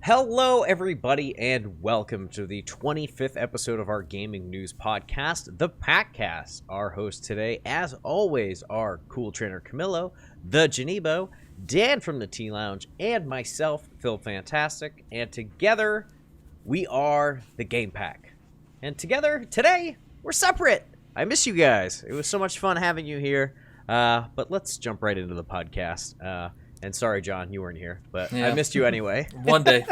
Hello, everybody, and welcome to the 25th episode of our gaming news podcast, the PackCast. Our hosts today, as always, are Cool Trainer Camillo, the Janebo, Dan from the Tea Lounge, and myself, Phil Fantastic. And together, we are the Game Pack. And together, today, we're separate. I miss you guys. It was so much fun having you here. But let's jump right into the podcast. And sorry, John, you weren't here, but I missed you anyway. One day.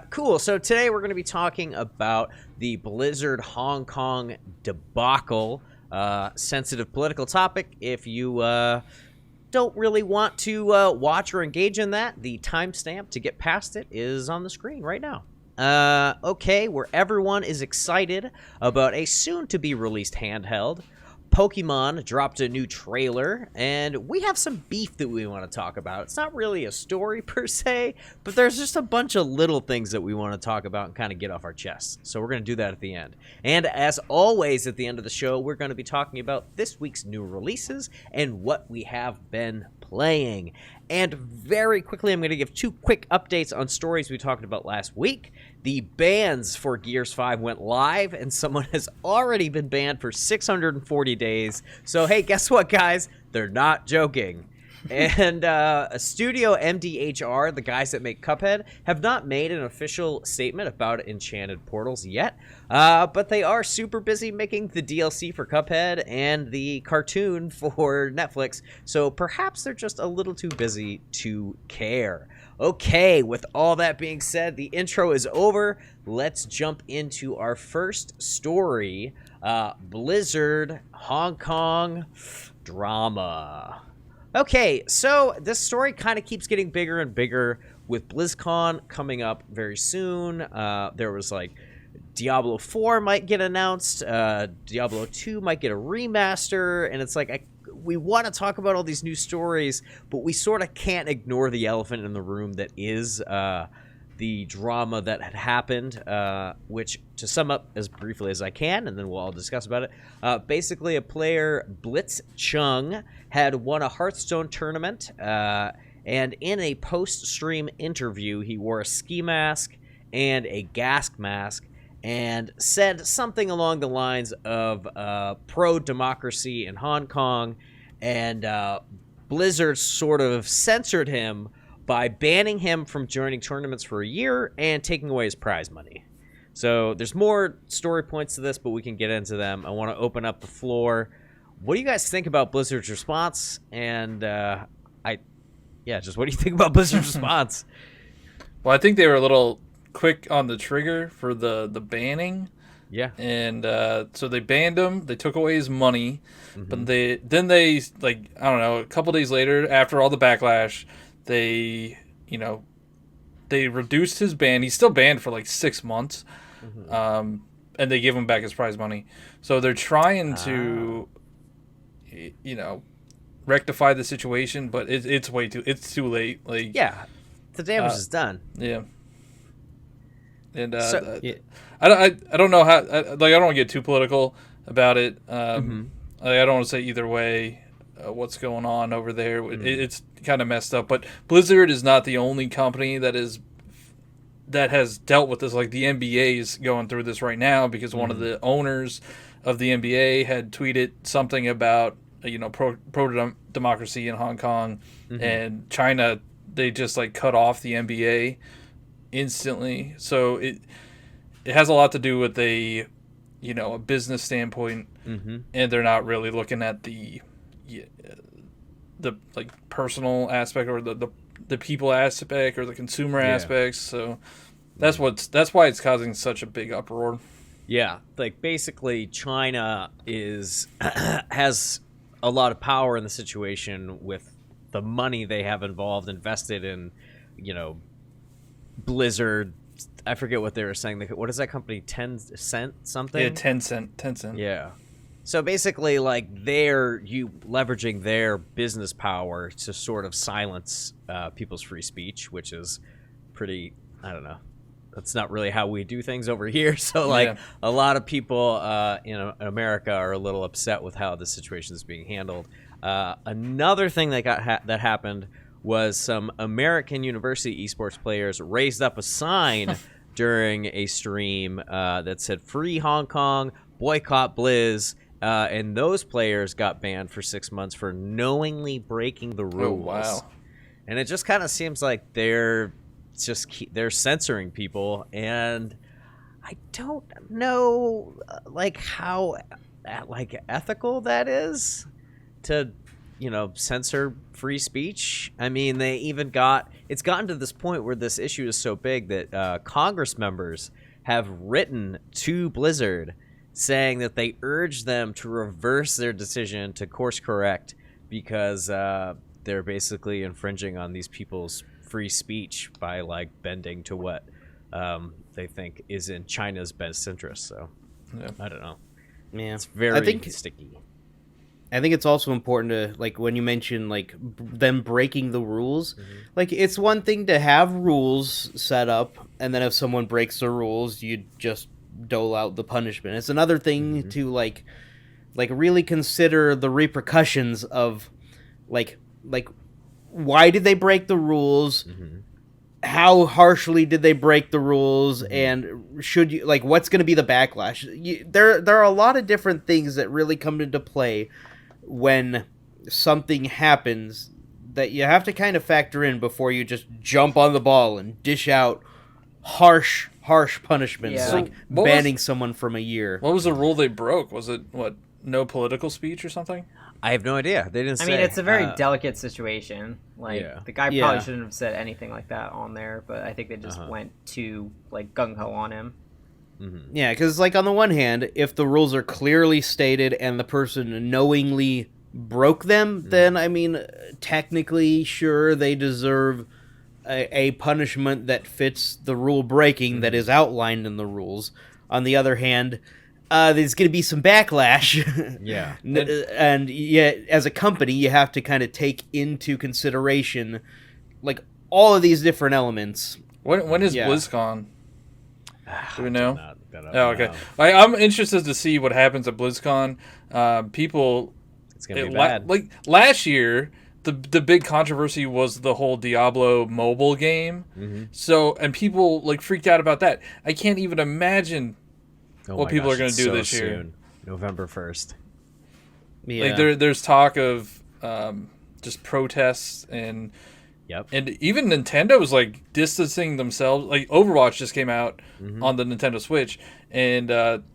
Cool. So today we're going to be talking about the Blizzard Hong Kong debacle. Sensitive political topic. If you don't really want to watch or engage in that, the timestamp to get past it is on the screen right now. Okay, where everyone is excited about a soon-to-be-released handheld, Pokemon dropped a new trailer, and we have some beef that we want to talk about. It's not really a story per se, but there's just a bunch of little things that we want to talk about and kind of get off our chests. So we're going to do that at the end. And as always, at the end of the show, we're going to be talking about this week's new releases and what we have been playing. And very quickly, I'm going to give two quick updates on stories we talked about last week. The bans for Gears 5 went live, and someone has already been banned for 640 days. So, hey, guess what, guys? They're not joking. And Studio MDHR, the guys that make Cuphead, have not made an official statement about Enchanted Portals yet, but they are super busy making the DLC for Cuphead and the cartoon for Netflix, so perhaps they're just a little too busy to care. Okay, with all that being said, the intro is over. Let's jump into our first story, Blizzard Hong Kong drama. Okay, so this story kind of keeps getting bigger and bigger with BlizzCon coming up very soon. There was like Diablo 4 might get announced, Diablo 2 might get a remaster, and it's like we want to talk about all these new stories, but we sort of can't ignore the elephant in the room that is the drama that had happened, which, to sum up as briefly as I can, and then we'll all discuss about it, basically a player, Blitz Chung, had won a Hearthstone tournament, and in a post-stream interview, he wore a ski mask and a gas mask, and said something along the lines of pro-democracy in Hong Kong, and Blizzard sort of censored him by banning him from joining tournaments for a year and taking away his prize money. So there's more story points to this, but we can get into them. I want to open up the floor. What do you guys think about Blizzard's response? And just what do you think about Blizzard's response? Well, I think they were a little quick on the trigger for the banning. Yeah. And so they banned him. They took away his money. Mm-hmm. But they I don't know, a couple days later, after all the backlash, they reduced his ban. He's still banned for like 6 months. Mm-hmm. And they give him back his prize money. So they're trying to, rectify the situation, but it's too late. Like, yeah, the damage is done. Yeah. And I don't know how. I don't want to get too political about it. I don't want to say either way what's going on over there. Mm-hmm. It's kind of messed up. But Blizzard is not the only company that has dealt with this. Like, the NBA is going through this right now because one of the owners of the NBA had tweeted something about pro-democracy in Hong Kong, and China, they just like cut off the NBA instantly. So it has a lot to do with a business standpoint, and they're not really looking at the like personal aspect or the people aspect or the consumer aspects. So that's why it's causing such a big uproar. Yeah, like basically China has a lot of power in the situation with the money they have invested in, Blizzard. I forget what they were saying. What is that company? Tencent something? Yeah, Tencent. Yeah. So basically, like, you leveraging their business power to sort of silence people's free speech, which is pretty, I don't know. That's not really how we do things over here. So, like, a lot of people in America are a little upset with how the situation is being handled. Another thing that happened was some American University esports players raised up a sign during a stream that said "Free Hong Kong, boycott Blizz," and those players got banned for 6 months for knowingly breaking the rules. Oh, wow. And it just kind of seems like they're censoring people, and I don't know how ethical that is to censor free speech. I mean, it's gotten to this point where this issue is so big that Congress members have written to Blizzard saying that they urge them to reverse their decision to course correct because they're basically infringing on these people's free speech by bending to what they think is in China's best interest. So yeah. I don't know. Yeah, it's very sticky. I think it's also important to when you mention them breaking the rules, it's one thing to have rules set up, and then if someone breaks the rules, you just dole out the punishment. It's another thing to really consider the repercussions of why did they break the rules? How harshly did they break the rules, and should you what's going to be the backlash? There are a lot of different things that really come into play when something happens that you have to kind of factor in before you just jump on the ball and dish out harsh punishments, banning someone from a year. What was the rule they broke? Was it no political speech or something? I have no idea. They didn't say. I mean, it's a very delicate situation. The guy probably shouldn't have said anything like that on there, but I think they just went too gung-ho on him. Yeah, because on the one hand, if the rules are clearly stated and the person knowingly broke them, then I mean, technically, sure, they deserve a punishment that fits the rule breaking that is outlined in the rules. On the other hand, there's going to be some backlash. Yeah. And as a company, you have to kind of take into consideration all of these different elements. When is BlizzCon? Do we know? Oh, okay. I'm interested to see what happens at BlizzCon. People, it's gonna be bad. Last year, the big controversy was the whole Diablo mobile game. So, and people freaked out about that. I can't even imagine what people are going to do this year. Soon. November 1st. Yeah. There's talk of just protests and. Yep. And even Nintendo was distancing themselves. Overwatch just came out on the Nintendo Switch, and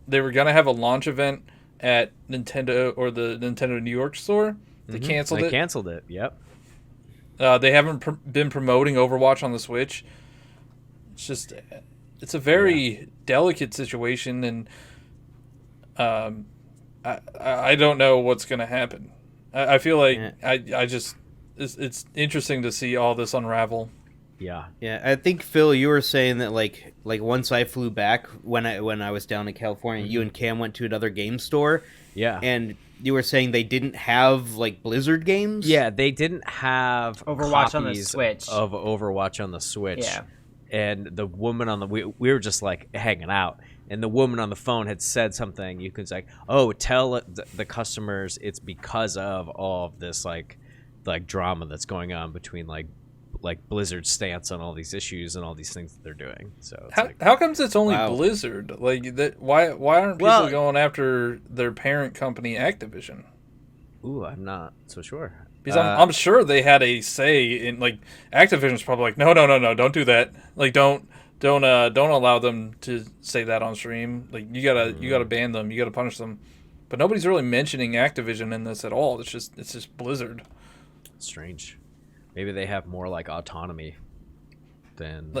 they were gonna have a launch event at Nintendo or the Nintendo New York store. They canceled it. They canceled it. Yep. They haven't been promoting Overwatch on the Switch. It's a very delicate situation, and I don't know what's gonna happen. I feel like I just. It's interesting to see all this unravel. Yeah. I think Phil, you were saying that once I flew back when I was down in California, you and Cam went to another game store. Yeah. And you were saying they didn't have Blizzard games. Yeah, they didn't have Overwatch on the Switch. Of Overwatch on the Switch. Yeah. And the woman on the we were just hanging out, and the woman on the phone had said something. You could say, "Oh, tell the customers it's because of all of this drama that's going on between Blizzard's stance on all these issues and all these things that they're doing." So it's how comes it's only Blizzard? Why aren't people going after their parent company Activision? Ooh, I'm not so sure. Because I'm sure they had a say in Activision's probably no, don't do that. Don't allow them to say that on stream. You gotta ban them. You gotta punish them. But nobody's really mentioning Activision in this at all. It's just Blizzard. Strange. Maybe they have more autonomy than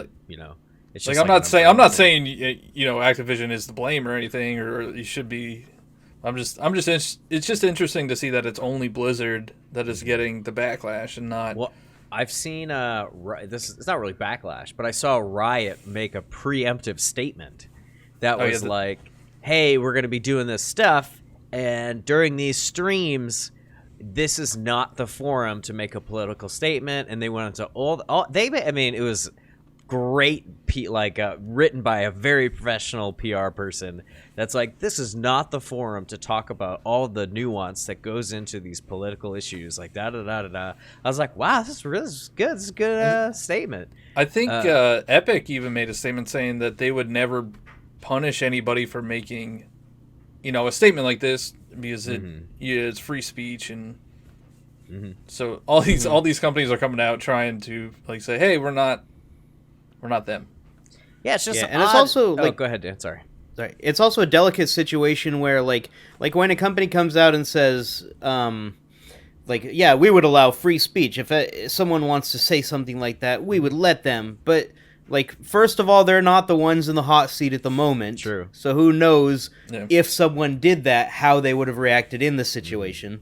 It's I'm not saying Activision is to blame or anything, or you should be. It's just interesting to see that it's only Blizzard that is getting the backlash and not. Well, I've seen it's not really backlash, but I saw Riot make a preemptive statement that was "Hey, we're going to be doing this stuff, and during these streams." This is not the forum to make a political statement, and they went into it was great written by a very professional PR person that's like, this is not the forum to talk about all the nuance that goes into these political issues, like da da da da da. I was like, wow, this is good. This is a good statement. I think Epic even made a statement saying that they would never punish anybody for making, a statement like this because it's free speech, and so all these companies are coming out trying to say, hey, we're not them. Yeah, it's just and it's also go ahead, Dan. Sorry. It's also a delicate situation where like when a company comes out and says we would allow free speech if someone wants to say something like that, we would let them, but first of all, they're not the ones in the hot seat at the moment. True. So who knows if someone did that, how they would have reacted in the situation.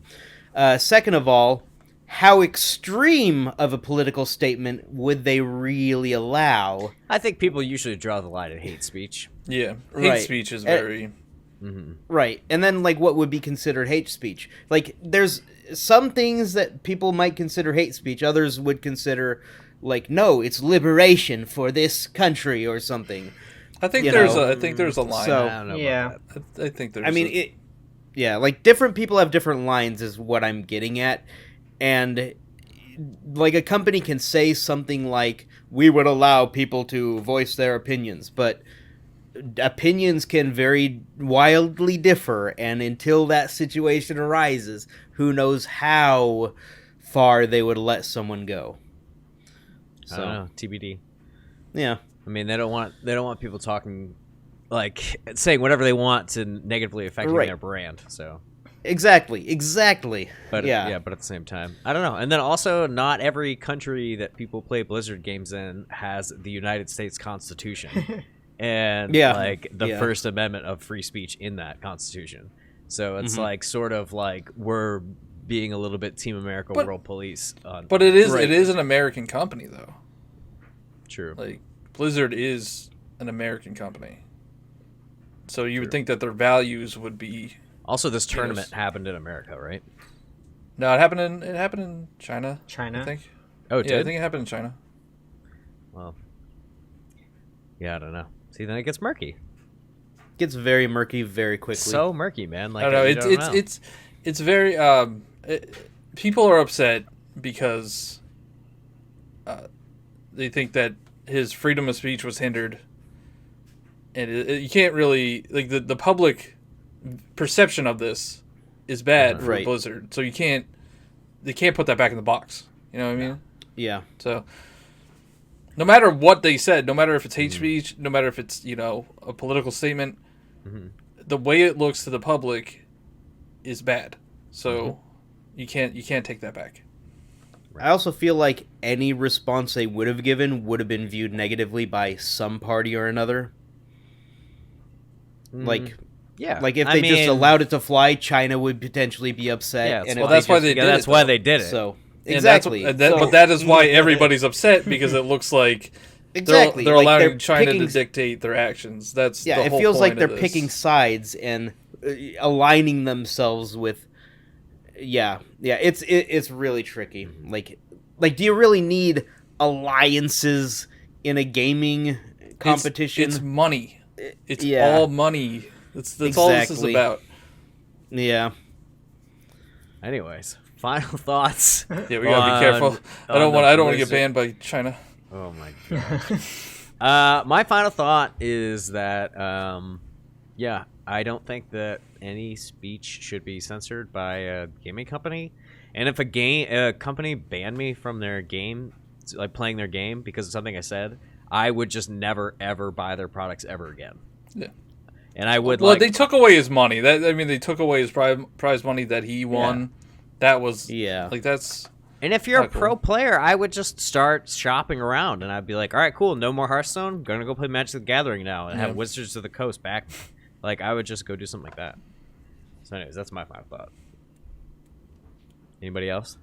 Second of all, how extreme of a political statement would they really allow? I think people usually draw the line at hate speech. Yeah, hate speech is very... Right, and then what would be considered hate speech? There's some things that people might consider hate speech, others would consider no, it's liberation for this country or something. I think there's a line. So, I don't know about that. I think there's. I mean, different people have different lines, is what I'm getting at, and a company can say something like, "We would allow people to voice their opinions," but opinions can very wildly differ, and until that situation arises, who knows how far they would let someone go. I don't know, TBD. Yeah. I mean, they don't want people talking, saying whatever they want to negatively affecting their brand. So exactly. But but at the same time, I don't know. And then also, not every country that people play Blizzard games in has the United States Constitution and the First Amendment of free speech in that Constitution. So it's we're being a little bit Team America World Police. But it is an American company, though. True. Blizzard is an American company, so you would think that their values would be. Also, this tournament happened in America, right? No, it happened in China. China, I think. Oh, it did? I think it happened in China. Well, yeah, I don't know. See, then it gets murky. It gets very murky very quickly. So murky, man. I don't know. It's very. People are upset because they think that his freedom of speech was hindered, and you can't really the public perception of this is bad for Blizzard, so they can't put that back in the box. You know what I mean? Yeah. So no matter what they said, no matter if it's hate speech, no matter if it's a political statement, the way it looks to the public is bad. So you can't take that back. I also feel like any response they would have given would have been viewed negatively by some party or another. If they just allowed it to fly, China would potentially be upset. Yeah, that's why they did it. So exactly. But that is why everybody's upset, because it looks like they're allowing China to dictate their actions. That's the whole it feels point like they're of this. picking sides and aligning themselves with. It's really tricky. Do you really need alliances in a gaming competition? It's money. It's all money. That's all this is about. Yeah. Anyways, final thoughts. Yeah, we gotta be careful. I don't want to get banned by China. Oh my god. My final thought is that I don't think that any speech should be censored by a gaming company. And if a company banned me from their game, playing their game because of something I said, I would just never ever buy their products ever again. Yeah. And I would they took away his money. They took away his prize money that he won. Yeah. That was that's. And if you're a pro player, I would just start shopping around, and I'd be like, all right, cool, no more Hearthstone. Gonna go play Magic the Gathering now and have Wizards of the Coast back. I would just go do something like that. So anyways, that's my final thought. Anybody else?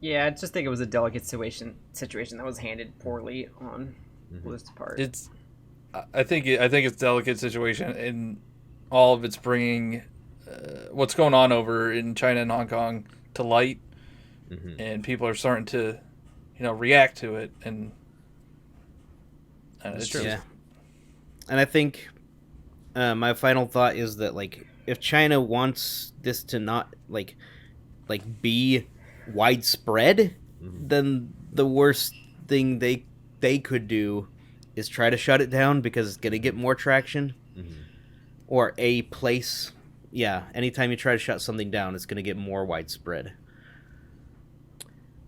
Yeah, I just think it was a delicate situation that was handled poorly on Blizzard's part. I think it's a delicate situation, and all of it's bringing what's going on over in China and Hong Kong to light, and people are starting to, react to it, and It's true. Yeah. And I think my final thought is that, like, if China wants this to not like be widespread, then the worst thing they could do is try to shut it down, because it's gonna get more traction. Or a place. Yeah, anytime you try to shut something down, it's gonna get more widespread.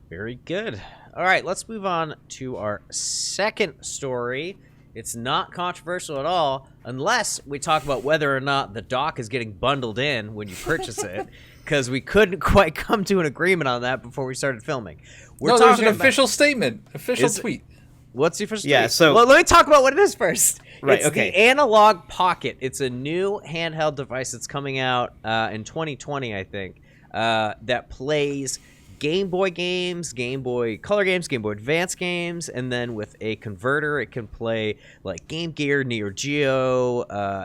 Very good. All right, let's move on to our second story. It's not controversial at all, unless we talk about whether or not the dock is getting bundled in when you purchase it, because we couldn't quite come to an agreement on that before we started filming. There's an official statement, official tweet. What's the official tweet? Yeah, so... Well, let me talk about what it is first. Right, it's okay. the Analogue Pocket. It's a new handheld device that's coming out in 2020, I think, that plays Game Boy games, Game Boy Color games, Game Boy Advance games, and then with a converter, it can play like Game Gear, Neo Geo,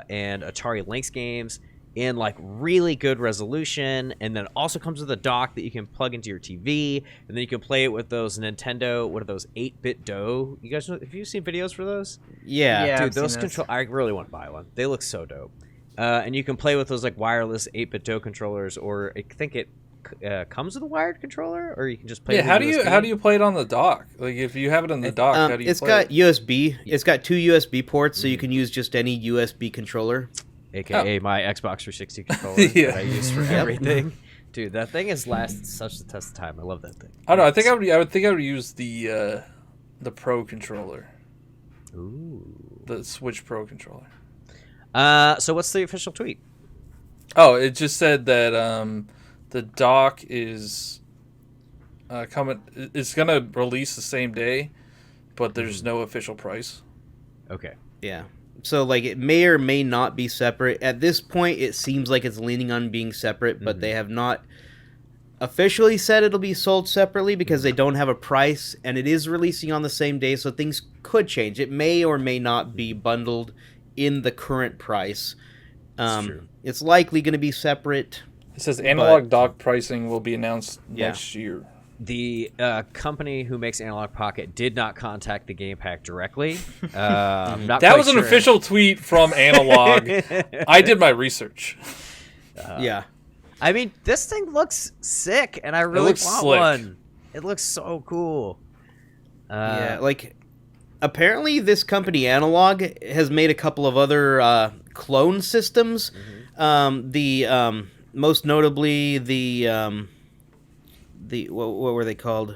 and Atari Lynx games in like really good resolution. And then it also comes with a dock that you can plug into your TV, and then you can play it with those Nintendo, what are those, 8-bit dough? You guys know, have you seen videos for those? Yeah. Dude, those control, I really want to buy one. They look so dope. And you can play with those like wireless 8-bit dough controllers, or I think it comes with a wired controller, or you can just play. Yeah, how do you play it on the dock? Like, if you have it on the dock, how do you? It's play got it? USB. It's got 2 USB ports, so you can use just any USB controller. AKA my Xbox 360 controller that I use for everything. Dude, that thing has lasted such the test of time. I love that thing. I don't know. I would use the Pro controller. Ooh. The Switch Pro controller. So what's the official tweet? Oh, it just said that the dock is coming. It's gonna release the same day, but there's no official price. Okay. Yeah. So, like, it may or may not be separate. At this point, it seems like it's leaning on being separate, but they have not officially said it'll be sold separately because they don't have a price, and it is releasing on the same day, so things could change. It may or may not be bundled in the current price. True. It's likely going to be separate. It says analog dock pricing will be announced next year. The company who makes Analogue Pocket did not contact the Game Pack directly. That was an official tweet from Analog. I did my research. Yeah. I mean, this thing looks sick, and I really want slick. one. It looks so cool. Yeah, like, apparently this company, Analog, has made a couple of other clone systems. Most notably, what were they called?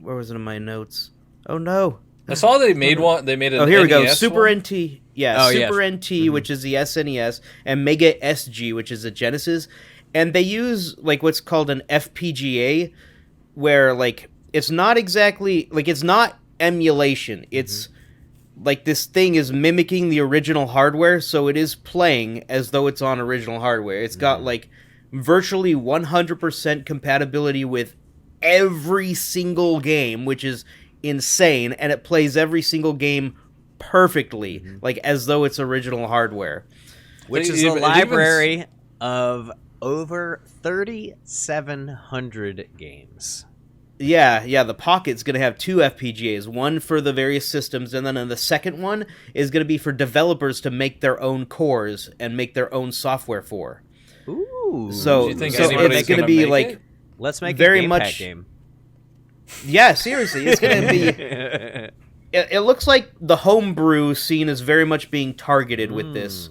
Where was it in my notes? Oh no! I saw they made one. They made an here we go. NES Super one? NT. Yeah, Super NT, which is the SNES, and Mega SG, which is the Genesis. And they use like what's called an FPGA, where like it's not exactly like it's not emulation. It's like this thing is mimicking the original hardware, so it is playing as though it's on original hardware. It's got like virtually 100% compatibility with every single game, which is insane, and it plays every single game perfectly, like as though it's original hardware. Which is a library of over 3,700 games. Yeah, the Pocket's going to have 2 FPGAs, one for the various systems, and then the second one is going to be for developers to make their own cores and make their own software for. Ooh. So, Do you think it's going to be like it? Let's make very a Game much Pack game. Yeah, seriously, it's going to be. It looks like the homebrew scene is very much being targeted with this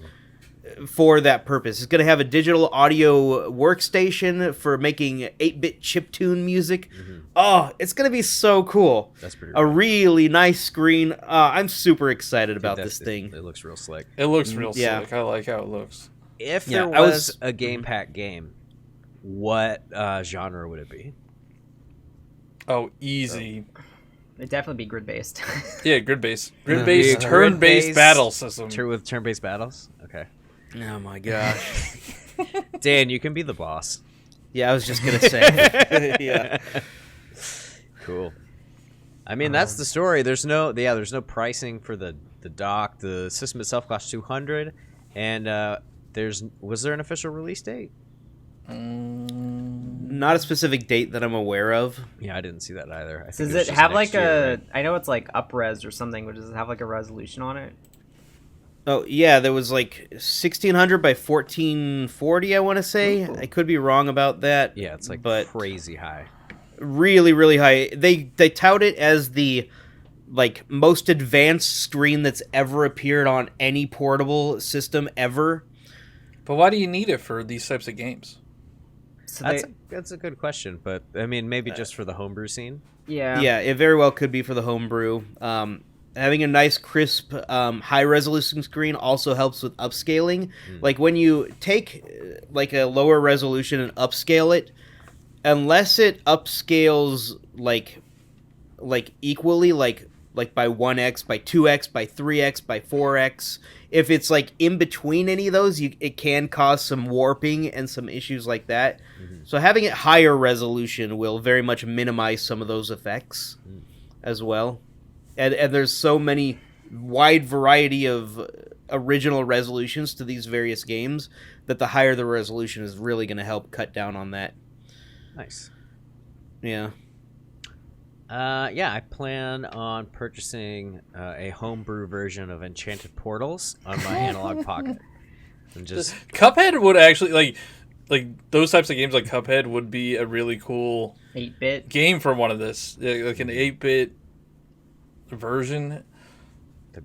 for that purpose. It's going to have a digital audio workstation for making 8-bit chiptune music. Oh, it's going to be so cool. That's pretty A really nice screen. I'm super excited about this thing. It looks real slick. It looks real slick. I like how it looks. If there was a Game Pack game, what genre would it be? Oh, easy. It'd definitely be grid-based. Yeah, grid-based. Grid-based, turn-based battle system. With turn-based battles? Okay. Oh my gosh. Dan, you can be the boss. Yeah, I was just going to say. Yeah. Cool. I mean, that's the story. There's no pricing for the dock. The system itself costs $200, and was there an official release date? Not a specific date that I'm aware of. Yeah, I didn't see that either. Does it have like a? Right? I know it's like up-res or something, but does it have like a resolution on it? Oh yeah, there was like 1600 by 1440. I want to say. Ooh. I could be wrong about that. Yeah, it's like crazy high. Really, really high. They tout it as the like most advanced screen that's ever appeared on any portable system ever. But why do you need it for these types of games? So that's a good question, but I mean, maybe just for the homebrew scene. Yeah, it very well could be for the homebrew. Having a nice, crisp, high-resolution screen also helps with upscaling. Like, when you take, like, a lower resolution and upscale it, unless it upscales, like equally, like by 1x, by 2x, by 3x, by 4x, if it's, like, in between any of those, it can cause some warping and some issues like that. So having it higher resolution will very much minimize some of those effects as well. And there's so many wide variety of original resolutions to these various games that the higher the resolution is really going to help cut down on that. Nice. Yeah. Yeah, I plan on purchasing a homebrew version of Enchanted Portals on my Analogue Pocket. And just Cuphead would actually like those types of games like Cuphead would be a really cool 8-bit game for one of this, like an 8-bit version.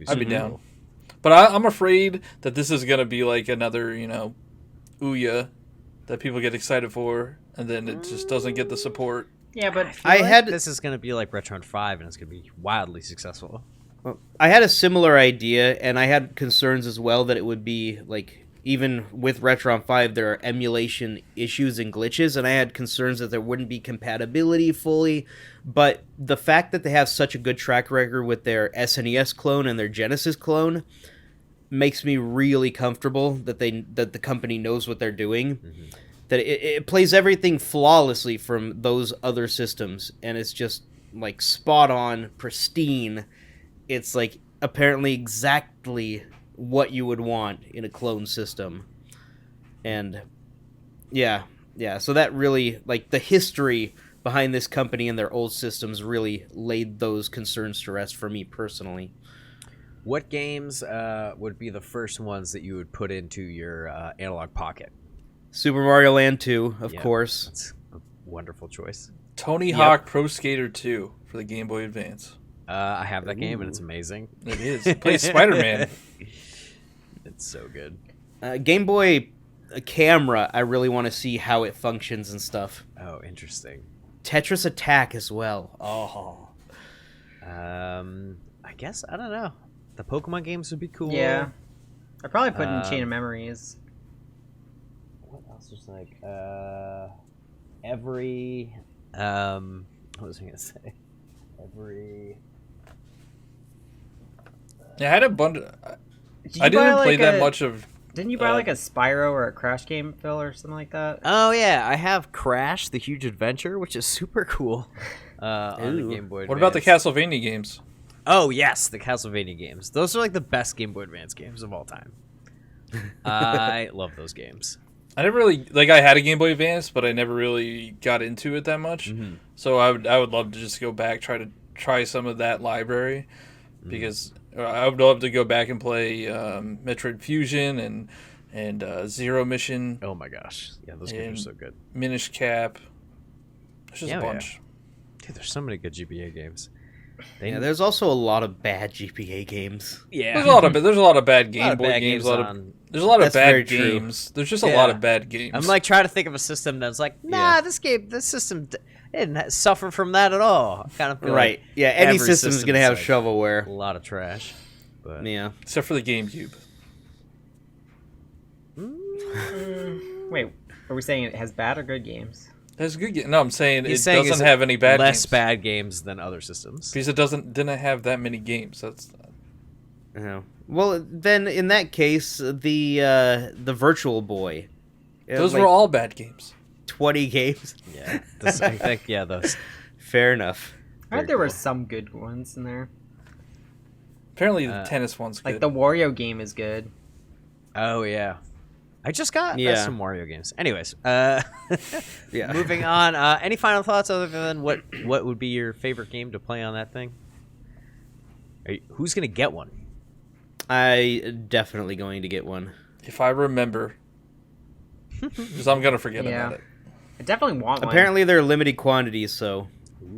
I'd be down. But I'm afraid that this is gonna be like another, Ouya that people get excited for, and then it just doesn't get the support. Yeah, but this is gonna be like Retron 5, and it's gonna be wildly successful. Well, I had a similar idea, and I had concerns as well that it would be like, even with Retron 5, there are emulation issues and glitches, and I had concerns that there wouldn't be compatibility fully. But the fact that they have such a good track record with their SNES clone and their Genesis clone makes me really comfortable that the company knows what they're doing. That it plays everything flawlessly from those other systems, and it's just like spot on, pristine. It's like apparently exactly what you would want in a clone system. And yeah, so that really, like, the history behind this company and their old systems really laid those concerns to rest for me personally. What games would be the first ones that you would put into your Analogue Pocket? Super Mario Land 2, of course. That's a wonderful choice. Tony Hawk Pro Skater 2 for the Game Boy Advance. I have that game, and it's amazing. It is. It plays Spider-Man. It's so good. Game Boy camera, I really want to see how it functions and stuff. Oh, interesting. Tetris Attack as well. Oh. I guess, I don't know. The Pokemon games would be cool. Yeah. I'd probably put in Chain of Memories. What else was like, what was I going to say? Yeah, I had a bunch of... I didn't play that much of... Didn't you buy like a Spyro or a Crash game, Phil, or something like that? Oh, yeah. I have Crash, The Huge Adventure, which is super cool on the Game Boy Advance. What about the Castlevania games? Oh, yes, the Castlevania games. Those are like the best Game Boy Advance games of all time. I love those games. I never really... Like, I had a Game Boy Advance, but I never really got into it that much. So I would love to just go back, try some of that library, because... I would love to go back and play Metroid Fusion and Zero Mission. Oh my gosh. Yeah, those games are so good. Minish Cap. There's just a bunch. Yeah. Dude, there's so many good GBA games. There's also a lot of bad GBA games. Yeah. There's a lot of bad Game Boy games. There's a lot of bad games. There's just a lot of bad games. I'm like trying to think of a system that's like, this system didn't suffer from that at all. I kind of feel right. Like any system's going to have shovelware. A lot of trash. But. Yeah. Except for the GameCube. Wait, are we saying it has bad or good games? That's good. No, I'm saying it doesn't have any bad games. Less bad games than other systems. Because it didn't have that many games. That's. Well, then in that case, the Virtual Boy. Those were all bad games. 20 games. Yeah, I think those. Fair enough. I heard there were some good ones in there. Apparently, the tennis one's good. Like the Wario game is good. Oh yeah. I just got some Mario games. Anyways, Yeah. moving on. Any final thoughts other than what would be your favorite game to play on that thing? Who's gonna get one? I definitely going to get one. If I remember. Because I'm going to forget about it. I definitely want one. Apparently they're limited quantities, so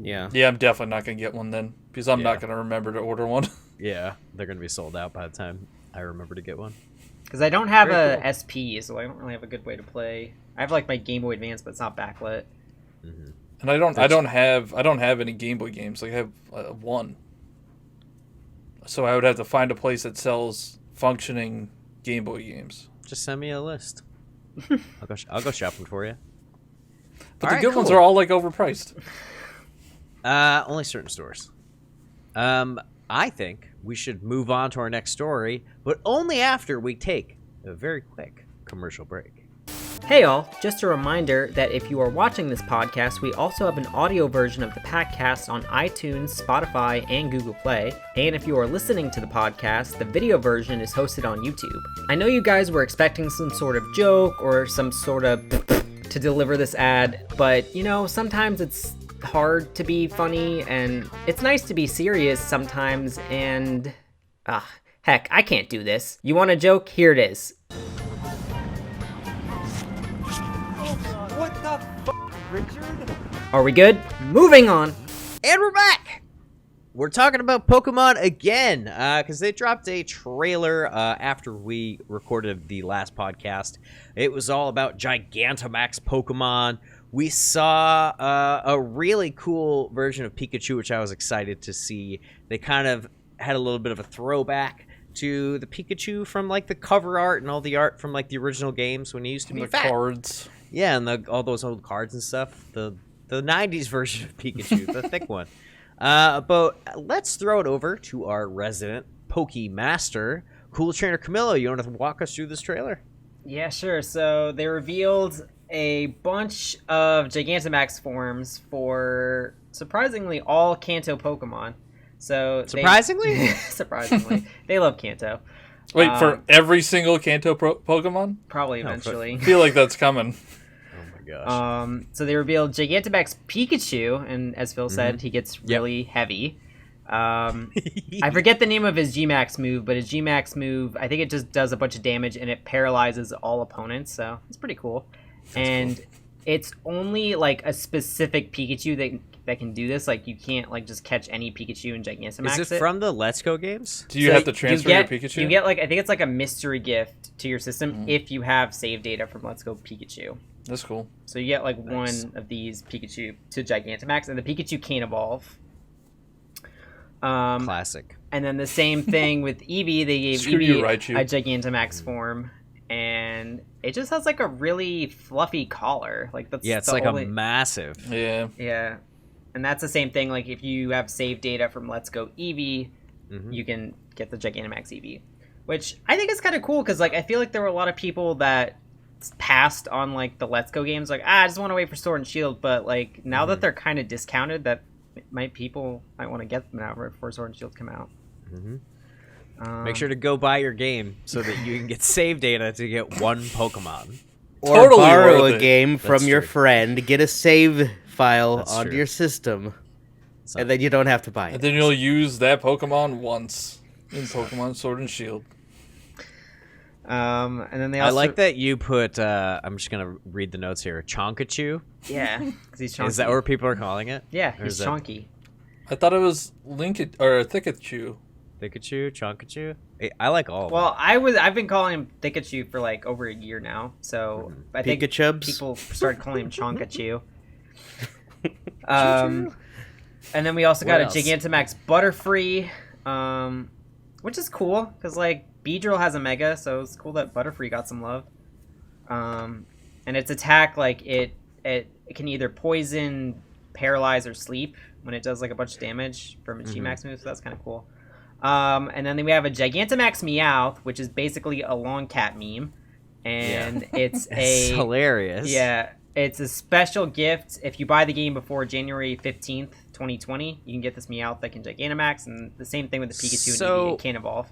yeah. Yeah, I'm definitely not going to get one then. Because I'm not going to remember to order one. Yeah, they're going to be sold out by the time I remember to get one. Because I don't have a SP, so I don't really have a good way to play. I have like my Game Boy Advance, but it's not backlit. Mm-hmm. And I don't have any Game Boy games. Like I have one. So I would have to find a place that sells functioning Game Boy games. Just send me a list. I'll go shopping for you. But the good ones are all like overpriced. Only certain stores. I think we should move on to our next story, but only after we take a very quick commercial break. Hey all, just a reminder that if you are watching this podcast, we also have an audio version of the PackCast on iTunes, Spotify, and Google Play. And if you are listening to the podcast, the video version is hosted on YouTube. I know you guys were expecting some sort of joke or some sort of to deliver this ad, but you know, sometimes it's hard to be funny and it's nice to be serious sometimes, and heck, I can't do this. You want a joke? Here it is. What the f***, Richard? Are we good? Moving on. And we're back! We're talking about Pokemon again, because they dropped a trailer after we recorded the last podcast. It was all about Gigantamax Pokemon. We saw a really cool version of Pikachu, which I was excited to see. They kind of had a little bit of a throwback to the Pikachu from like the cover art and all the art from like the original games when he used to be fat. Cards. Yeah, and all those old cards and stuff. The 90s version of Pikachu, the thick one. But let's throw it over to our resident Pokemaster, Cool Trainer Camillo. You want to walk us through this trailer? Yeah, sure. So they revealed a bunch of Gigantamax forms for surprisingly all Kanto Pokemon. So surprisingly, surprisingly, they love Kanto. Wait, for every single Kanto Pokemon? Probably eventually. I feel like that's coming. Oh my gosh. So they revealed Gigantamax Pikachu, and as Phil said, he gets really heavy. I forget the name of his G-Max move, but his G-Max move, I think it just does a bunch of damage and it paralyzes all opponents, so it's pretty cool. It's only like a specific Pikachu that can do this. Like you can't like just catch any Pikachu and Gigantamax. Is it from the Let's Go games? Do you have to transfer your Pikachu? You get like, I think it's like a mystery gift to your system if you have save data from Let's Go Pikachu. That's cool. So you get like one of these Pikachu to Gigantamax, and the Pikachu can't evolve. Classic. And then the same thing with Eevee. They gave Eevee a Gigantamax form, and it just has like a really fluffy collar. Like that's it's like a massive. Yeah. And that's the same thing. Like if you have save data from Let's Go Eevee, you can get the Gigantamax Eevee, which I think is kind of cool because like I feel like there were a lot of people that passed on like the Let's Go games. Like I just want to wait for Sword and Shield, but like now that they're kind of discounted, that people might want to get them out before Sword and Shield come out. Make sure to go buy your game so that you can get save data to get one Pokemon. Or Totally borrow worth a it. game from your true. friend, get a save file onto true. your system, and then you don't have to buy And it. then you'll use that Pokemon once in Pokemon Sword and Shield. And then they also... I like that you put, I'm just going to read the notes here, Chonkachu? Yeah, because he's chunky. Is that what people are calling it? Yeah, Or he's is that chunky. I thought it was Thickachu. Pikachu? Chonkachu? I like all of them. Well, I've been calling him Thickachu for like over a year now, so I think Pikachubs? people started calling him Chonkachu. And then we also got a Gigantamax Butterfree, which is cool because like Beedrill has a Mega, so it's cool that Butterfree got some love. And its attack, like it can either poison, paralyze, or sleep when it does like a bunch of damage from its G-Max move, so that's kind of cool. And then we have a Gigantamax Meowth, which is basically a long cat meme, and it's hilarious. Yeah, it's a special gift. If you buy the game before January 15th, 2020, you can get this Meowth that can Gigantamax, and the same thing with the Pikachu and Eevee, it can't evolve.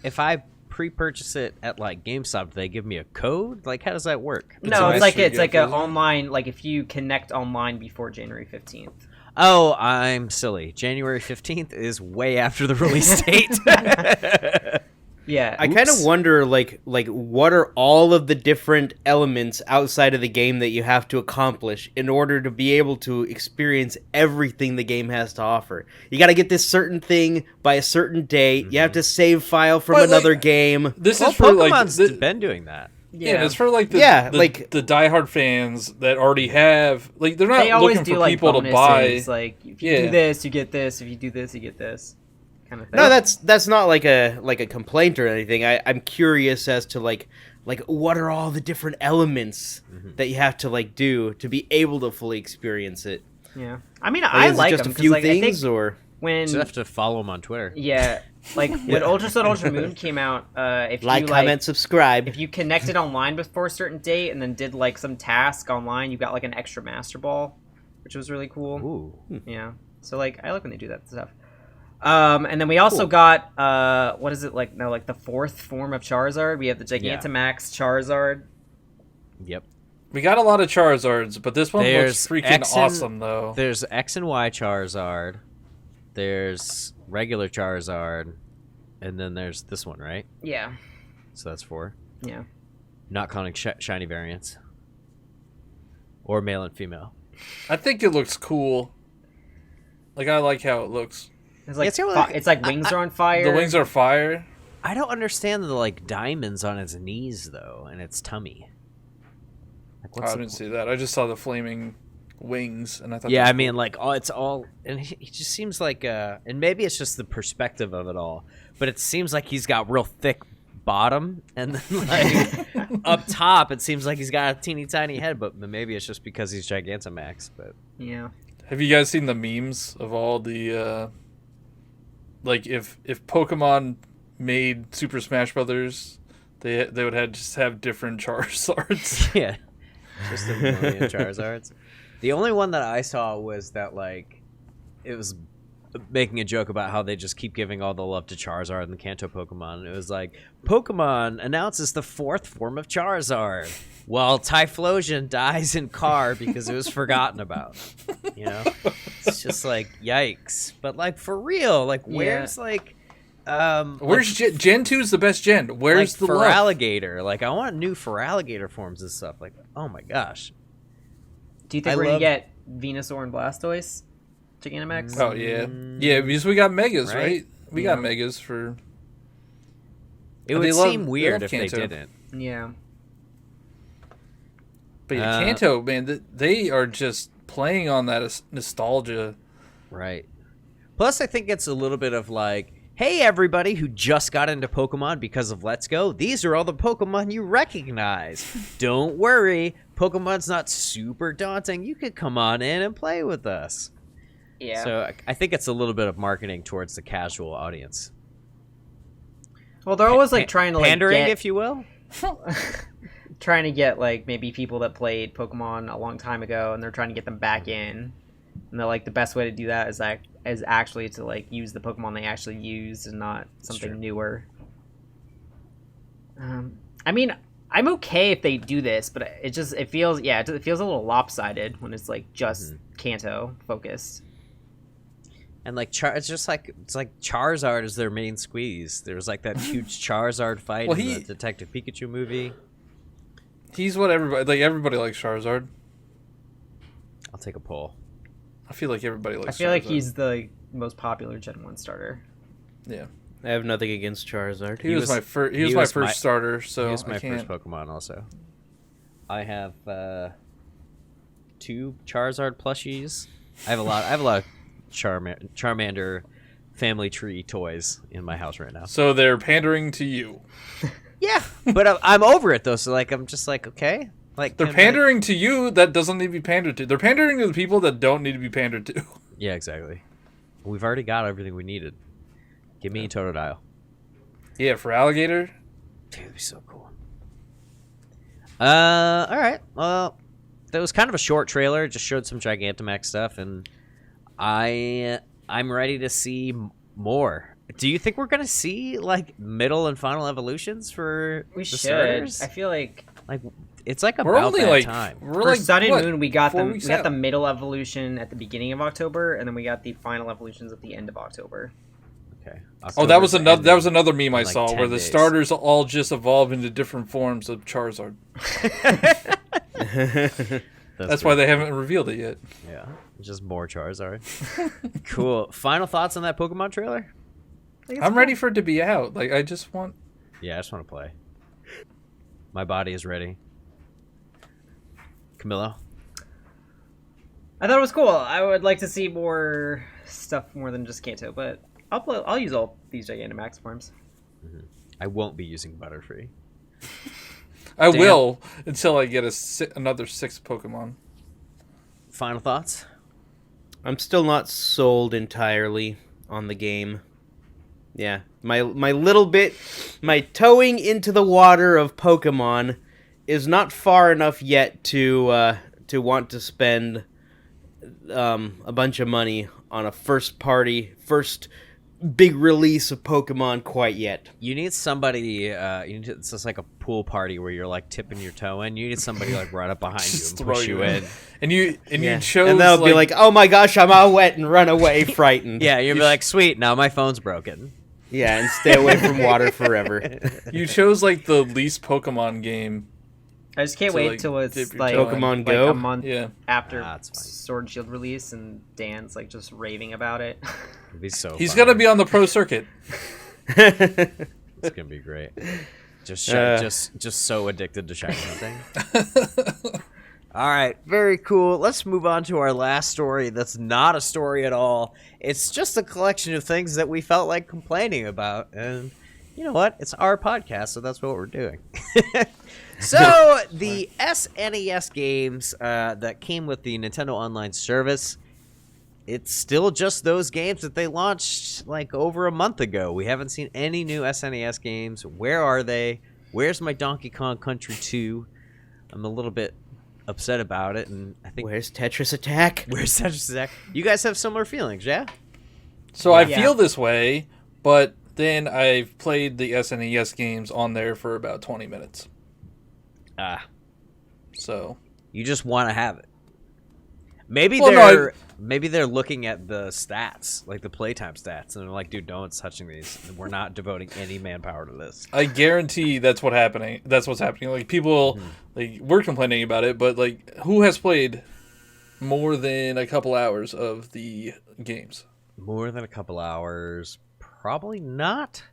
If I pre-purchase it at like GameStop, do they give me a code? Like, how does that work? No, a it's like mystery a online, like if you connect online before January 15th. Oh, I'm silly. January 15th is way after the release date. Yeah. I kind of wonder, like what are all of the different elements outside of the game that you have to accomplish in order to be able to experience everything the game has to offer? You got to get this certain thing by a certain date. You have to save file from another game. This Well, is for Pokemon's like been doing that. yeah, it's for like the the diehard fans that already have like they're not They always looking do for like people bonuses, to buy. like if you do this, you get this. If you do this, you get this. Kind of thing. No, that's not like a complaint or anything. I'm curious as to like what are all the different elements that you have to like do to be able to fully experience it. Yeah. I mean, Like, I is it like just them a few because like, things I think or when Just have to follow him on Twitter. yeah, like when Ultra Sun Ultra Moon came out, if like, you comment, subscribe. if you connected online before a certain date and then did like some task online, you got like an extra Master Ball, which was really cool. Ooh. Yeah. So like I like when they do that stuff. And then we also got what is it like now? Like the fourth form of Charizard. We have the Gigantamax Charizard. Yep. We got a lot of Charizards, but this one There's looks freaking X and- awesome though. There's X and Y Charizard. There's regular Charizard. And then there's this one, right? Yeah. So that's 4. Yeah. Not counting shiny variants. Or male and female. I think it looks cool. Like I like how it looks. It's like It's got, like- it's like wings are on fire. The wings are fire. I don't understand the like diamonds on its knees though, and its tummy. Like, I didn't see that. I just saw the flaming wings, and I thought. Yeah, that I was mean, like, it's all, and he just seems like, and maybe it's just the perspective of it all, but it seems like he's got real thick bottom, and then like up top, it seems like he's got a teeny tiny head, but maybe it's just because he's Gigantamax. But Yeah. cool. Have you guys seen the memes of all the, like if Pokemon made Super Smash Brothers, they would have different Charizards. yeah, just a million Charizards. The only one that I saw was that like it was making a joke about how they just keep giving all the love to Charizard and the Kanto Pokemon. It was like, Pokemon announces the 4th form of Charizard, while Typhlosion dies in car because it was forgotten about. You know? It's just like, yikes. But like, for real, like, where's like... Where's Gen 2's the best gen? Where's like the love? Feraligatr? Like, I want new Feraligatr forms and stuff. Like, oh my gosh. Do you think I we're gonna love- get Venusaur and Blastoise? Gigantamax? Oh yeah, yeah. Because we got Megas, Right? right? We got Megas for. It They would love- seem they weird love if Kanto. they didn't. Yeah. But yeah, Kanto, man, they are just playing on that nostalgia. Right. Plus, I think it's a little bit of like, hey, everybody who just got into Pokemon because of Let's Go, these are all the Pokemon you recognize. Don't worry, Pokemon's not super daunting. You could come on in and play with us. Yeah. So I think it's a little bit of marketing towards the casual audience. Well, they're always like trying to like Pandering, get, if you will. trying to get like maybe people that played Pokemon a long time ago, and they're trying to get them back in. And they're like, the best way to do that is actually to like use the Pokemon they actually use and not something newer. I mean, I'm okay if they do this, but it feels a little lopsided when it's like just Kanto focused. And like it's like Charizard is their main squeeze. There was like that huge Charizard fight in the Detective Pikachu movie. He's what everybody likes Charizard. I'll take a poll. I feel like everybody likes. I feel like Charizard. he's the most popular Gen 1 starter. Yeah. I have nothing against Charizard. He was my first. He was my first starter. So He was my I can't. first Pokemon also. I have 2 Charizard plushies. I have a lot of Charmander family tree toys in my house right now. So they're pandering to you. Yeah, but I'm over it though. So like, I'm just like, okay, like They're pandering to you that doesn't need to be pandered to. They're pandering to the people that don't need to be pandered to. Yeah, exactly. We've already got everything we needed. Give me Totodile. Yeah, for alligator. Dude, it'd be so cool. All right. Well, that was kind of a short trailer. It just showed some Gigantamax stuff, and I'm ready to see more. Do you think we're gonna see like middle and final evolutions for We the should. starters? I feel like Like it's like We're about only that like time. we're for like Sun and what, Moon, we got 4 them. We weeks got out? the middle evolution at the beginning of October, and then we got the final evolutions at the end of October. Okay. Oh, that was October's another meme I in, like, saw 10 where the days. starters all just evolve into different forms of Charizard. That's why they haven't revealed it yet. Yeah, just more Charizard. Cool. Final thoughts on that Pokemon trailer? I'm ready for it to be out. Like I just want. Yeah, I just want to play. My body is ready. Camilo? I thought it was cool. I would like to see more stuff more than just Kanto, but I'll use all these Gigantamax forms. I won't be using Butterfree. I Damn. will until I get another 6 Pokemon. Final thoughts? I'm still not sold entirely on the game. Yeah, my little bit, my toeing into the water of Pokemon is not far enough yet to want to spend a bunch of money on a first big release of Pokemon quite yet. You need somebody. It's just like a pool party where you're like tipping your toe in. You need somebody like right up behind you Just and throw push you in. And you chose and they'll be like, "Oh my gosh, I'm all wet," and run away frightened. Yeah, you'll be like, "Sweet, now my phone's broken." Yeah, and stay away from water forever. you chose like the least Pokemon game. I just can't To, wait like, till it's dip your like toe in. Pokemon like Go? a month Yeah. after That's fine. Sword and Shield release, and Dan's like just raving about it. It'd be so. He's funny. gonna be on the pro circuit. It's gonna be great. Just so addicted to shiny hunting. All right, very cool. Let's move on to our last story. That's not a story at all. It's just a collection of things that we felt like complaining about, and you know what? It's our podcast, so that's what we're doing. So the SNES games that came with the Nintendo Online service. It's still just those games that they launched like over a month ago. We haven't seen any new SNES games. Where are they? Where's my Donkey Kong Country 2? I'm a little bit upset about it, and I think Where's Tetris Attack? where's Tetris Attack? You guys have similar feelings, yeah? So I Yeah. feel this way, but then I've played the SNES games on there for about 20 minutes. So You just want to have it. Maybe Well, no, maybe they're looking at the stats, like the playtime stats, and they're like, dude, no one's touching these. We're not devoting any manpower to this. I guarantee that's what's happening. Like people, like we're complaining about it, but like who has played more than a couple hours of the games? More than a couple hours, probably not.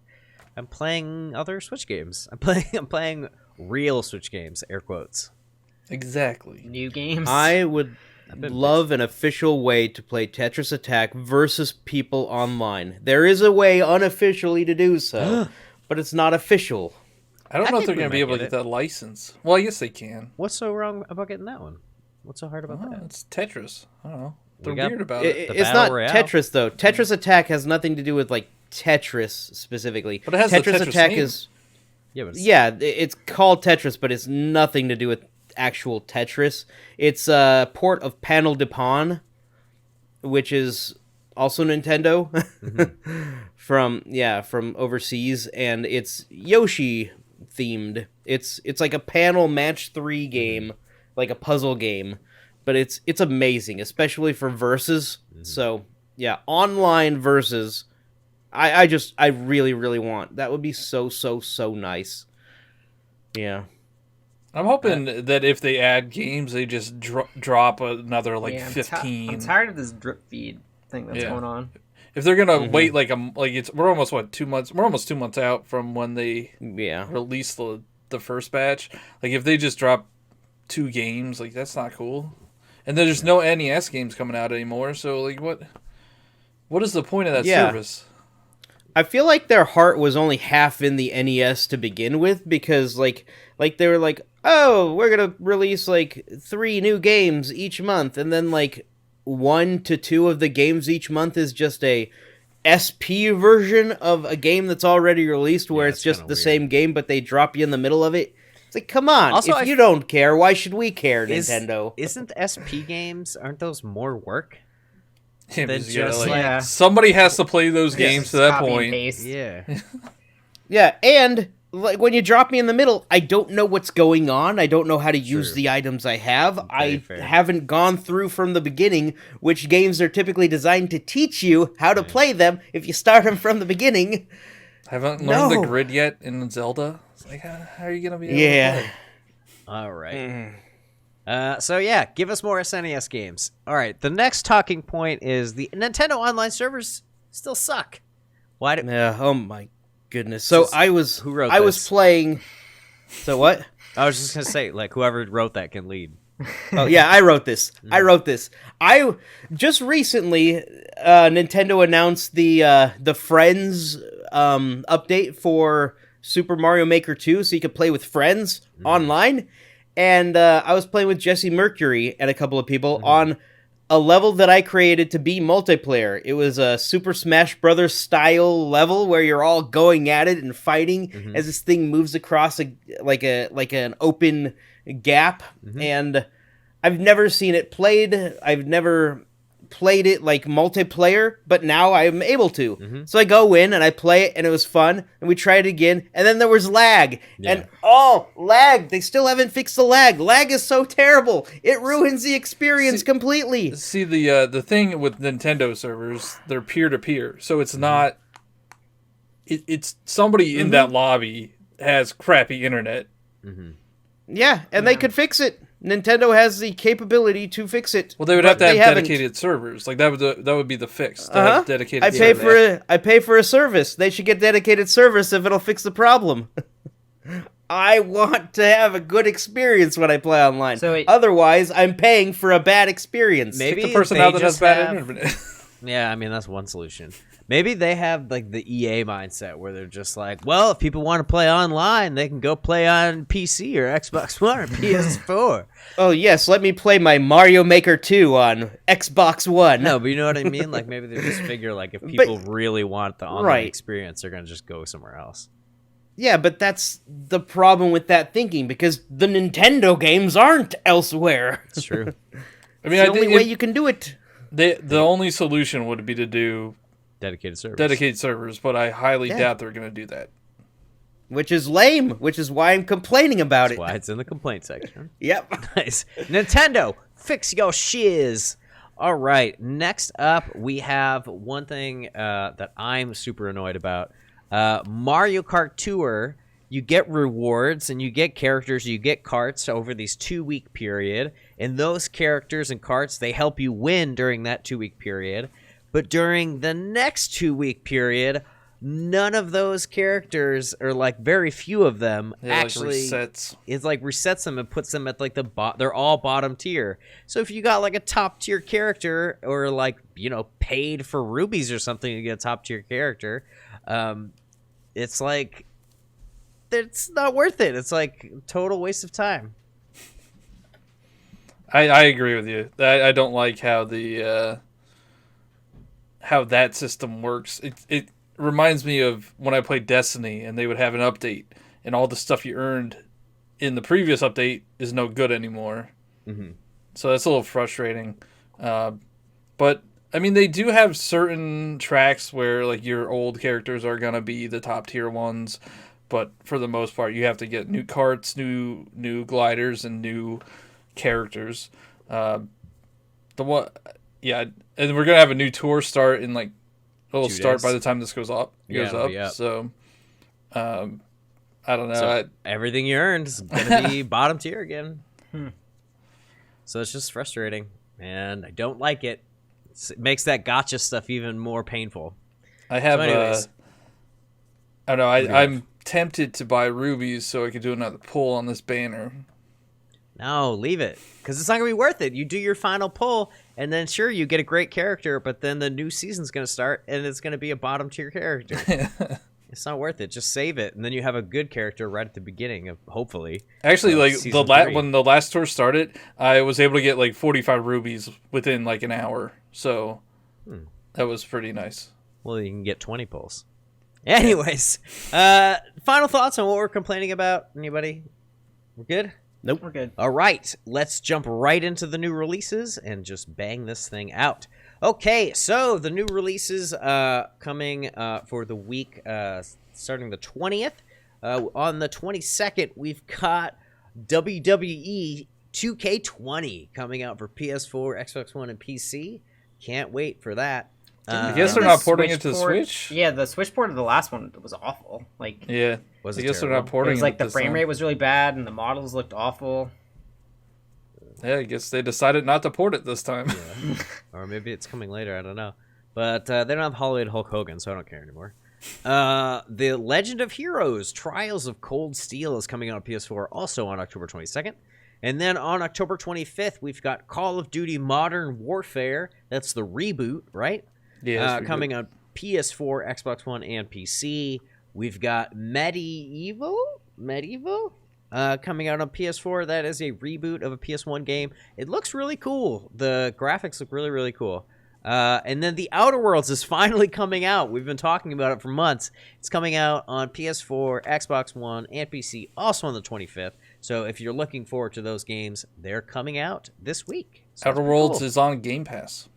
I'm playing other Switch games. I'm playing real Switch games, air quotes. Exactly. New games. I would been love an official way to play Tetris Attack versus people online. There is a way unofficially to do so, but it's not official. I don't I know if think they're we going to be might able to get get that license. Well, yes, they can. What's so wrong about getting that one? What's so hard about Oh, that? it's Tetris. I don't know. We They're got- weird about it. The It's Battle not Royale. Tetris though. Tetris Attack has nothing to do with like Tetris specifically. But it has the Tetris Tetris Attack name. is Yeah, but it's called Tetris, but it's nothing to do with actual Tetris. It's a port of Panel de Pon, which is also Nintendo from overseas, and it's Yoshi themed. It's like a panel match 3 game, like a puzzle game, but it's amazing, especially for versus. So yeah, online versus. I really, really want that. Would be so nice. Yeah. I'm hoping that if they add games, they just drop another like Yeah, 15. I'm tired of this drip feed thing that's Yeah. going on. If they're gonna wait we're almost 2 months. We're almost 2 months out from when they Yeah. release the first batch. Like if they just drop 2 games, like that's not cool. And then there's no NES games coming out anymore. So like what is the point of that service? I feel like their heart was only half in the NES to begin with, because like they were like, oh, we're gonna release like 3 new games each month, and then like 1 to 2 of the games each month is just a SP version of a game that's already released, where it's just the same game, but they drop you in the middle of it. It's like, come on, Also, if you don't care, why should we care, Nintendo? Isn't SP games, aren't those more work? Yeah, than because you gotta, just like- somebody has to play those games to that Copy and point. paste. yeah. Yeah, and like when you drop me in the middle, I don't know what's going on. I don't know how to use True. the items I have. I fair. haven't gone through from the beginning, which games are typically designed to teach you how to play them if you start them from the beginning. I haven't learned the No. grid yet in Zelda. It's like, how are you gonna be able Yeah. to play? All right. So yeah, give us more SNES games. All right. The next talking point is the Nintendo online servers still suck. Why do? Yeah, oh my goodness. So Just- I was who wrote I was this? playing. So what? I was just gonna say, like, whoever wrote that can lead. Oh yeah, I wrote this. I just recently Nintendo announced the Friends update for Super Mario Maker 2, so you could play with friends online. And I was playing with Jesse Mercury and a couple of people on a level that I created to be multiplayer. It was a Super Smash Brothers style level where you're all going at it and fighting as this thing moves across like an open gap. And I've never seen it played. I've never played it like multiplayer, but now I'm able to. So I go in and I play it, and it was fun, and we tried it again, and then there was lag. And lag. They still haven't fixed the lag. Lag is so terrible. It ruins the experience completely. See, the thing with Nintendo servers, they're peer to peer, so it's not. It's somebody in that lobby has crappy internet. Yeah, and they could fix it. Nintendo has the capability to fix it. Well, they would but have to have haven't. dedicated servers. Like that would be the fix. To have dedicated. I pay servers. I pay for a service. They should get dedicated service if it'll fix the problem. I want to have a good experience when I play online. So Otherwise, I'm paying for a bad experience. Maybe the person they out that has just bad have- internet. Yeah, I mean that's one solution. Maybe they have like the EA mindset where they're just like, well, if people want to play online, they can go play on PC or Xbox One or PS4. Oh yes, let me play my Mario Maker 2 on Xbox One. No, but you know what I mean? Like maybe they just figure like if people really want the online Right. experience, they're gonna just go somewhere else. Yeah, but that's the problem with that thinking, because the Nintendo games aren't elsewhere. It's true. I mean, It's I the only think way you can do it. the only solution would be to do Dedicated service. dedicated servers, but I highly doubt they're going to do that. Which is lame, which is why I'm complaining about That's it. why it's in the complaint section. Yep. Nice. Nintendo, fix your shiz. All right. Next up, we have one thing that I'm super annoyed about. Mario Kart Tour. You get rewards and you get characters, you get carts over these 2-week period. And those characters and carts, they help you win during that 2-week period. But during the next 2-week period, none of those characters, or like very few of them, actually resets. It's like resets them and puts them at like the they're all bottom tier. So if you got like a top tier character, or like, you know, paid for rubies or something to get a top tier character, it's like it's not worth it. It's like total waste of time. I agree with you. I don't like how the how that system works. It reminds me of when I played Destiny and they would have an update and all the stuff you earned in the previous update is no good anymore. So that's a little frustrating. But I mean, they do have certain tracks where like your old characters are gonna be the top tier ones, but for the most part, you have to get new carts, new gliders, and new characters. And we're gonna have a new tour start in like it'll 2 start days. by the time this goes up. It'll be up. So, I don't know. So everything you earned is gonna be bottom tier again. So it's just frustrating, and I don't like it. It makes that gotcha stuff even more painful. I have. So anyways. I don't know. I'm tempted to buy rubies so I could do another pull on this banner. No, leave it, because it's not gonna be worth it. You do your final pull, and then sure, you get a great character, but then the new season's gonna start, and it's gonna be a bottom tier character. It's not worth it. Just save it, and then you have a good character right at the beginning of hopefully. Actually, like Season 3. when the last tour started, I was able to get like 45 rubies within like an hour. So that was pretty nice. Well, you can get 20 pulls. Anyways, final thoughts on what we're complaining about. Anybody? We're good. Nope. We're good. All right, let's jump right into the new releases and just bang this thing out. Okay, so the new releases coming for the week starting the 20th. On the 22nd, we've got WWE 2K20 coming out for PS4, Xbox One, and PC. Can't wait for that. I guess they're not porting it to the Switch. Yeah, the Switch port of the last one was awful. Like, yeah, was I it guess terrible? they're not porting it was like the this frame time. rate was really bad and the models looked awful. Yeah, I guess they decided not to port it this time. Yeah. Or maybe it's coming later, I don't know. But they don't have Hollywood Hulk Hogan, so I don't care anymore. The Legend of Heroes Trials of Cold Steel is coming out on PS4 also on October 22nd. And then on October 25th, we've got Call of Duty Modern Warfare. That's the reboot, right? Yeah, coming on PS4, Xbox One, and PC. We've got Medieval coming out on PS4. That is a reboot of a PS1 game. It looks really cool. The graphics look really, really cool. And then The Outer Worlds is finally coming out. We've been talking about it for months. It's coming out on PS4, Xbox One, and PC, also on the 25th. So if you're looking forward to those games, they're coming out this week. So Outer Worlds is on Game Pass.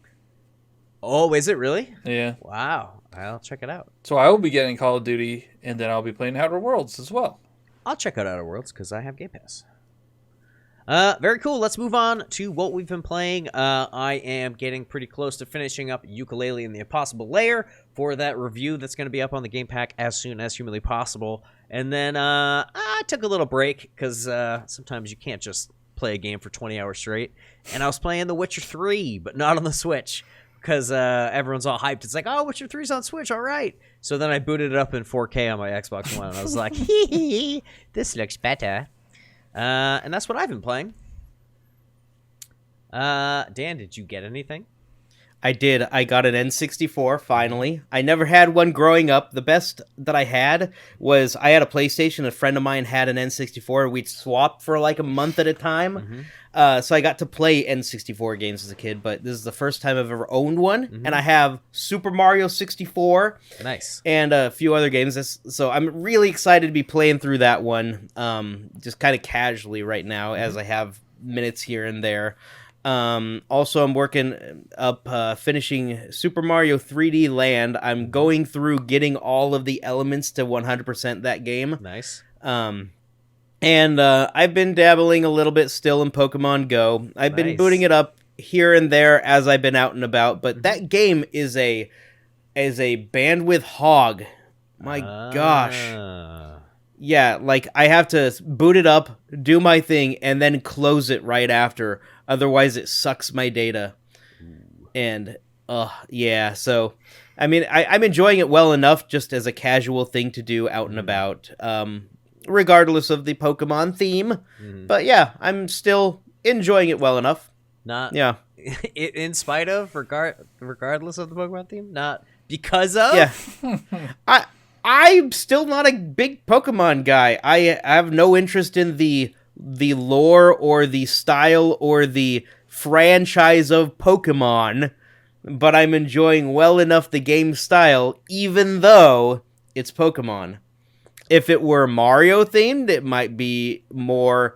Oh, is it really? Yeah. Wow. I'll check it out. So I will be getting Call of Duty, and then I'll be playing Outer Worlds as well. I'll check out Outer Worlds because I have Game Pass. Very cool. Let's move on to what we've been playing. I am getting pretty close to finishing up Yooka-Laylee and the Impossible Lair for that review that's going to be up on the Game Pack as soon as humanly possible. And then I took a little break because sometimes you can't just play a game for 20 hours straight. And I was playing The Witcher 3, but not on the Switch because everyone's all hyped. It's like, oh, Witcher 3's on Switch, all right. So then I booted it up in 4K on my Xbox One, and I was like, hee, this looks better. And that's what I've been playing. Dan, did you get anything? I did. I got an N64 finally. I never had one growing up. The best that I had was I had a PlayStation. A friend of mine had an N64. We'd swap for like a month at a time. So I got to play N64 games as a kid, but this is the first time I've ever owned one. And I have Super Mario 64. Nice. And a few other games. So I'm really excited to be playing through that one, just kind of casually right now as I have minutes here and there. Also, I'm working up finishing Super Mario 3D Land. I'm going through getting all of the elements to 100% that game. Nice. And I've been dabbling a little bit still in Pokemon Go. I've been booting it up here and there as I've been out and about, but that game is a bandwidth hog. My gosh. Yeah, like I have to boot it up, do my thing, and then close it right after. Otherwise, it sucks my data. And, yeah, so, I mean, I'm enjoying it well enough just as a casual thing to do out and about, regardless of the Pokemon theme. But, yeah, I'm still enjoying it well enough. Yeah. In spite of, regardless of the Pokemon theme? Not because of? Yeah. I'm still not a big Pokemon guy. I have no interest in the lore or the style or the franchise of Pokemon, but I'm enjoying well enough the game style, even though it's Pokemon. If it were Mario themed, it might be more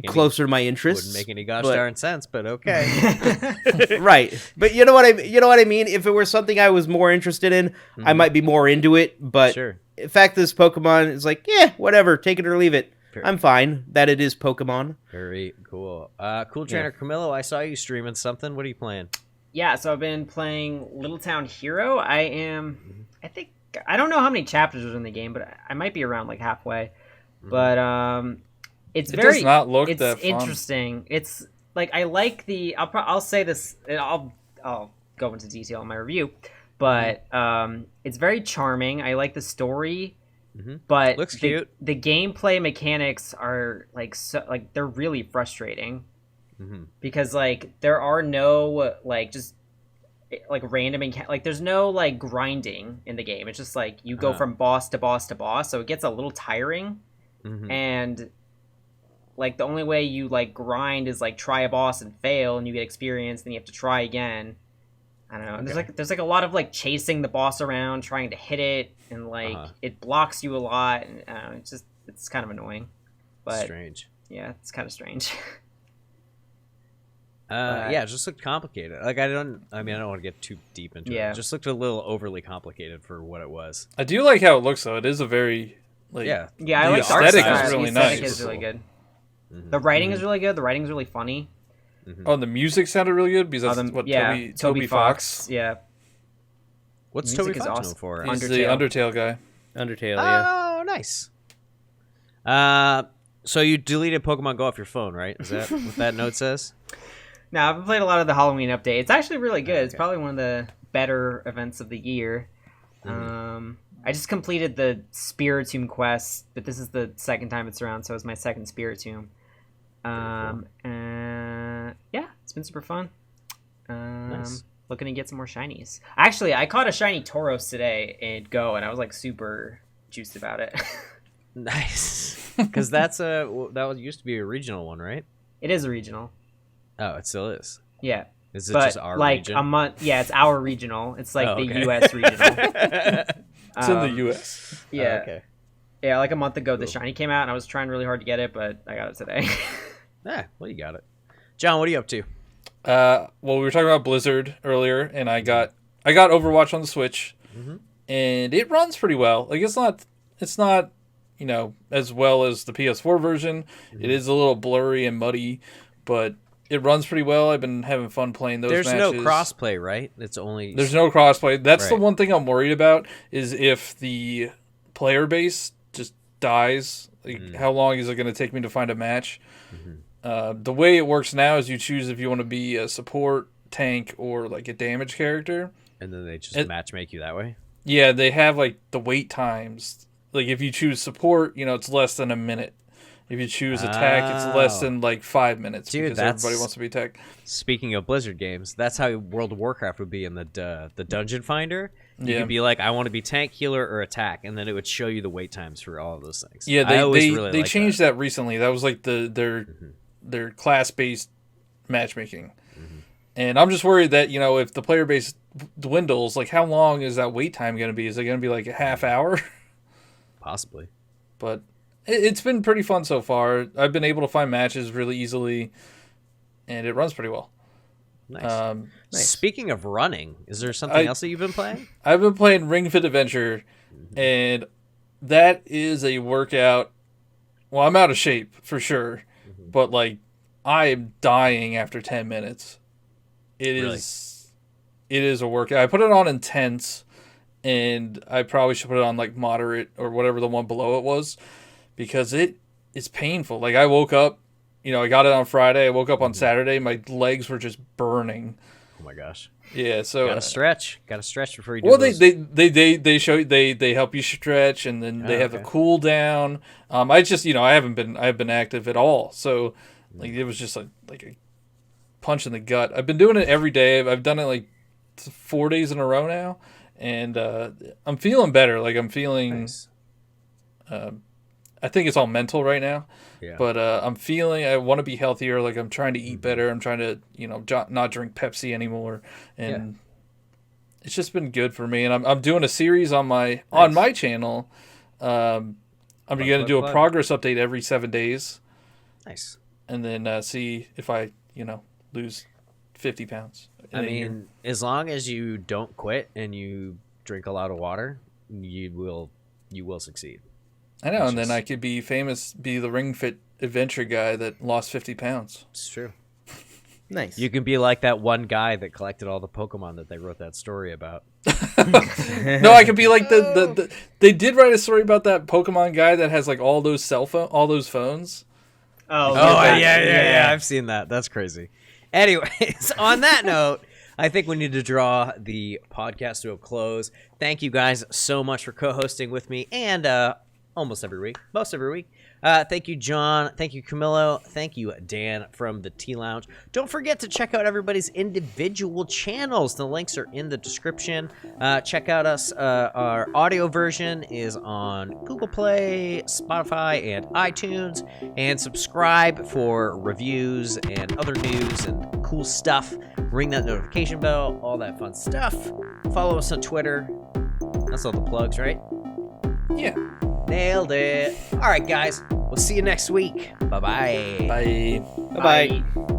closer to my interests. Wouldn't make any gosh darn sense, but okay. Right. But you know what I mean? If it were something I was more interested in, I might be more into it, but the fact that this Pokemon is like, yeah, whatever, take it or leave it. I'm fine that it is Pokemon. Very cool. Cool Trainer Camillo, I saw you streaming something. What are you playing? Yeah, so I've been playing Little Town Hero. I don't know how many chapters are in the game, but I might be around like halfway. But it does not look that fun. Interesting. It's like I like the. I'll say this. I'll go into detail in my review, but it's very charming. I like the story, but looks cute. The gameplay mechanics are they're really frustrating because there are no just random there's no grinding in the game. It's just you go from boss to boss to boss, so it gets a little tiring, and the only way you grind is try a boss and fail and you get experience, then you have to try again. I don't know. Okay. There's a lot of chasing the boss around, trying to hit it, and it blocks you a lot, and I don't know, it's kind of annoying. But strange. Yeah, it's kind of strange. Yeah, it just looked complicated. Like I don't want to get too deep into it. It just looked a little overly complicated for what it was. I do like how it looks though. It is a very I like the the art aesthetic style. is really The aesthetic nice. is really good. The writing is really good. The writing's really funny. Oh, and the music sounded really good because that's what Toby Fox. Yeah. What's Music Toby is Fox awesome. known for? He's the Undertale guy. Undertale, yeah. Oh, nice. So you deleted Pokemon Go off your phone, right? Is that what that note says? No, I've played a lot of the Halloween update. It's actually really good. It's probably one of the better events of the year. I just completed the Spiritomb quest, but this is the second time it's around, so it's my second Spiritomb. Yeah, it's been super fun. Nice. Looking to get some more shinies. Actually, I caught a shiny Tauros today in Go, and I was like super juiced about it. Nice. Because that used to be a regional one, right? It is a regional. Oh, it still is. Yeah. Is it but just our like region? a month? Yeah, it's our regional. It's like the U.S. regional. It's in the U.S. Yeah. Oh, okay. Yeah, like a month ago, the shiny came out, and I was trying really hard to get it, but I got it today. Well, you got it. John, what are you up to? Well, we were talking about Blizzard earlier, and I got Overwatch on the Switch, and it runs pretty well. Like it's not as well as the PS4 version. It is a little blurry and muddy, but it runs pretty well. I've been having fun playing those matches. There's no crossplay, right? There's no crossplay. That's the right. one thing I'm worried about is if the player base just dies. Like, how long is it going to take me to find a match? The way it works now is you choose if you want to be a support, tank, or like a damage character. And then they just match make you that way? Yeah, they have like the wait times. Like if you choose support, it's less than a minute. If you choose attack, it's less than like 5 minutes. Dude, because everybody wants to be attack. Speaking of Blizzard games, that's how World of Warcraft would be in the Dungeon Finder. You could be like, I want to be tank, healer, or attack, and then it would show you the wait times for all of those things. Yeah, they changed that recently. That was like their class-based matchmaking. And I'm just worried that, if the player base dwindles, like how long is that wait time going to be? Is it going to be like a half hour? Possibly. But it's been pretty fun so far. I've been able to find matches really easily, and it runs pretty well. Nice. Speaking of running, is there something else that you've been playing? I've been playing Ring Fit Adventure, and that is a workout. Well, I'm out of shape for sure, but like I am dying after 10 minutes. It is a workout. I put it on intense, and I probably should put it on like moderate or whatever the one below it was, because it is painful. Like I woke up, I got it on Friday. I woke up on Saturday. My legs were just burning. Oh my gosh. Yeah, so gotta stretch before you do. Well, they show you, they help you stretch, and then they have a cool down. I just I haven't been active at all, so like it was just like a punch in the gut. I've been doing it every day. I've done it like 4 days in a row now, and I'm feeling better. Like I'm feeling. Nice. I think it's all mental right now. Yeah. But I'm feeling I want to be healthier. Like I'm trying to eat better. I'm trying to not drink Pepsi anymore, and it's just been good for me. And I'm doing a series on my channel. I'm going to do a progress update every 7 days. Nice. And then see if I lose 50 pounds. I mean, as long as you don't quit and you drink a lot of water, you will succeed. I know, and then I could be famous, be the Ring Fit Adventure guy that lost 50 pounds. It's true. Nice. You can be like that one guy that collected all the Pokemon that they wrote that story about. No, I could be like the they did write a story about that Pokemon guy that has like all those phones. Yeah. I've seen that. That's crazy. Anyways, on that note, I think we need to draw the podcast to a close. Thank you guys so much for co-hosting with me, and most every week. Thank you, John. Thank you, Camilo. Thank you, Dan from the Tea Lounge. Don't forget to check out everybody's individual channels. The links are in the description. Check out us. Our audio version is on Google Play, Spotify, and iTunes. And subscribe for reviews and other news and cool stuff. Ring that notification bell, all that fun stuff. Follow us on Twitter. That's all the plugs, right? Yeah. Nailed it. All right, guys. We'll see you next week. Bye-bye. Bye. Bye-bye.